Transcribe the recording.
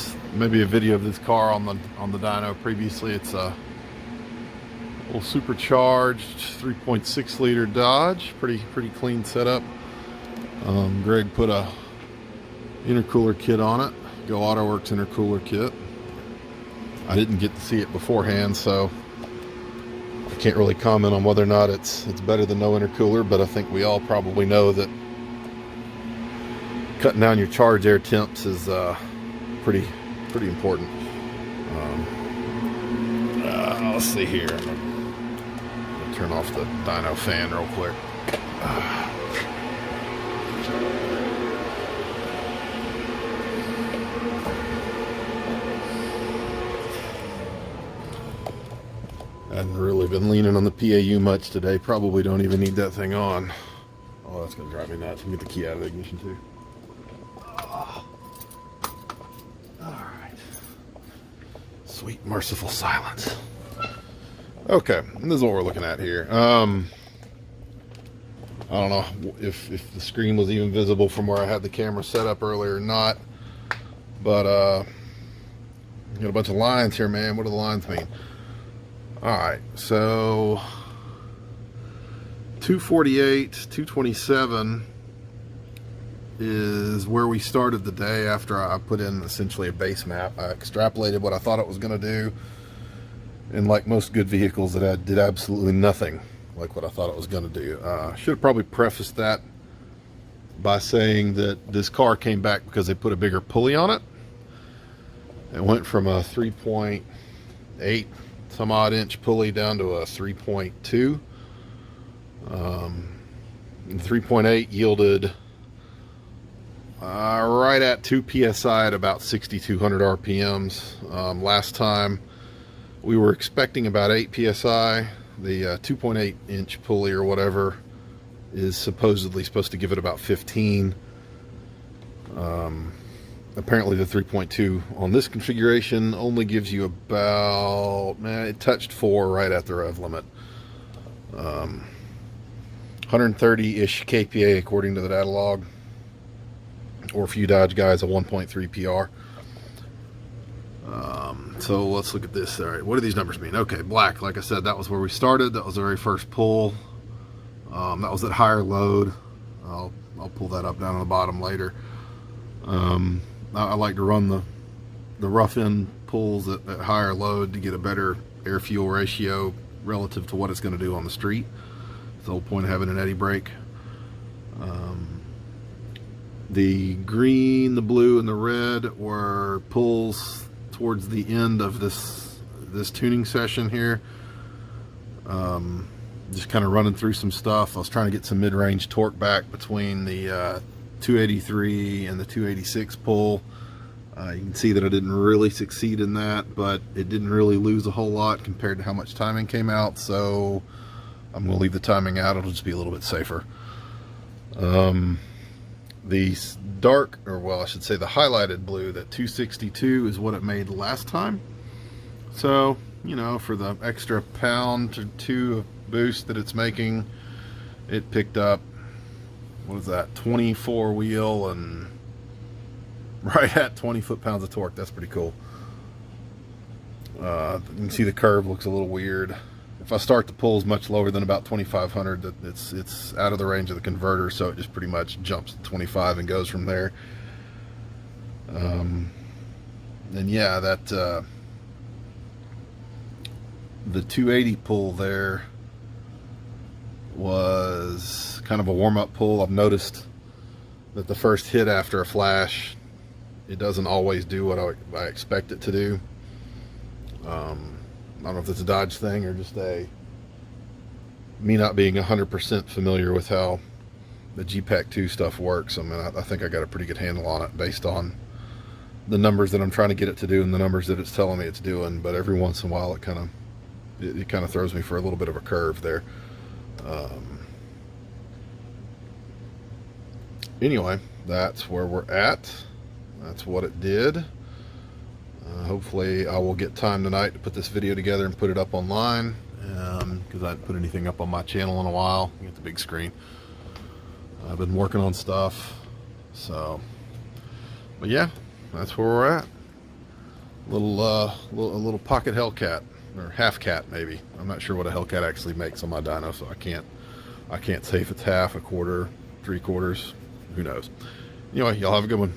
this maybe a video of this car on the dyno previously. It's a little supercharged 3.6 liter Dodge, pretty clean setup. Greg put a intercooler kit on it, Go AutoWorks intercooler kit. I didn't get to see it beforehand, so I can't really comment on whether or not it's better than no intercooler, but I think we all probably know that cutting down your charge air temps is pretty important. Let's see here. I'm gonna turn off the dyno fan real quick. I hadn't really been leaning on the PAU much today. Probably don't even need that thing on. Oh, that's gonna drive me nuts. Let me get the key out of the ignition too. Alright. Sweet, merciful silence. Okay, this is what we're looking at here. I don't know if the screen was even visible from where I had the camera set up earlier or not. But, got a bunch of lines here, man. What do the lines mean? Alright, so 248, 227 is where we started the day after I put in essentially a base map. I extrapolated what I thought it was going to do, and like most good vehicles, that did absolutely nothing like what I thought it was going to do. Should have probably prefaced that by saying that this car came back because they put a bigger pulley on it. It went from a 3.8 some odd inch pulley down to a 3.2. 3.8 yielded right at 2 psi at about 6,200 RPMs. Last time we were expecting about 8 psi. The 2.8 inch pulley or whatever is supposedly supposed to give it about 15. Apparently the 3.2 on this configuration only gives you about, it touched 4 right at the rev limit. 130-ish kPa according to the data log, or for you Dodge guys, a 1.3 PR. So let's look at this. All right, what do these numbers mean? Okay, black, like I said, that was where we started. That was the very first pull. That was at higher load. I'll pull that up down on the bottom later. I like to run the rough end pulls at higher load to get a better air fuel ratio relative to what it's going to do on the street. It's the whole point of having an eddy brake. The green, the blue, and the red were pulls towards the end of this tuning session here. Just kind of running through some stuff. I was trying to get some mid-range torque back between the 283 and the 286 pull. You can see that I didn't really succeed in that, but it didn't really lose a whole lot compared to how much timing came out, so I'm going to leave the timing out. It'll just be a little bit safer. The dark, or well, I should say the highlighted blue, that 262 is what it made last time. So, you know, for the extra pound or two of boost that it's making, it picked up, what is that, 24 wheel and right at 20 foot-pounds of torque. That's pretty cool. You can see the curve looks a little weird. If I start the pulls much lower than about 2,500, it's out of the range of the converter, so it just pretty much jumps to 25 and goes from there. And yeah, that the 280 pull there was kind of a warm-up pull. I've noticed that the first hit after a flash, it doesn't always do what I expect it to do. I don't know if it's a Dodge thing or just me not being 100% familiar with how the GPAC 2 stuff works. I mean, I think I got a pretty good handle on it based on the numbers that I'm trying to get it to do and the numbers that it's telling me it's doing. But every once in a while, it kind of throws me for a little bit of a curve there. Anyway, that's where we're at. That's what it did. Hopefully I will get time tonight to put this video together and put it up online, because I haven't put anything up on my channel in a while. Get the big screen. I've been working on stuff, so, but yeah, that's where we're at. a little pocket Hellcat, or half cat maybe. I'm not sure what a Hellcat actually makes on my dyno, so I can't say if it's half, a quarter, three quarters. Who knows? Anyway, y'all have a good one.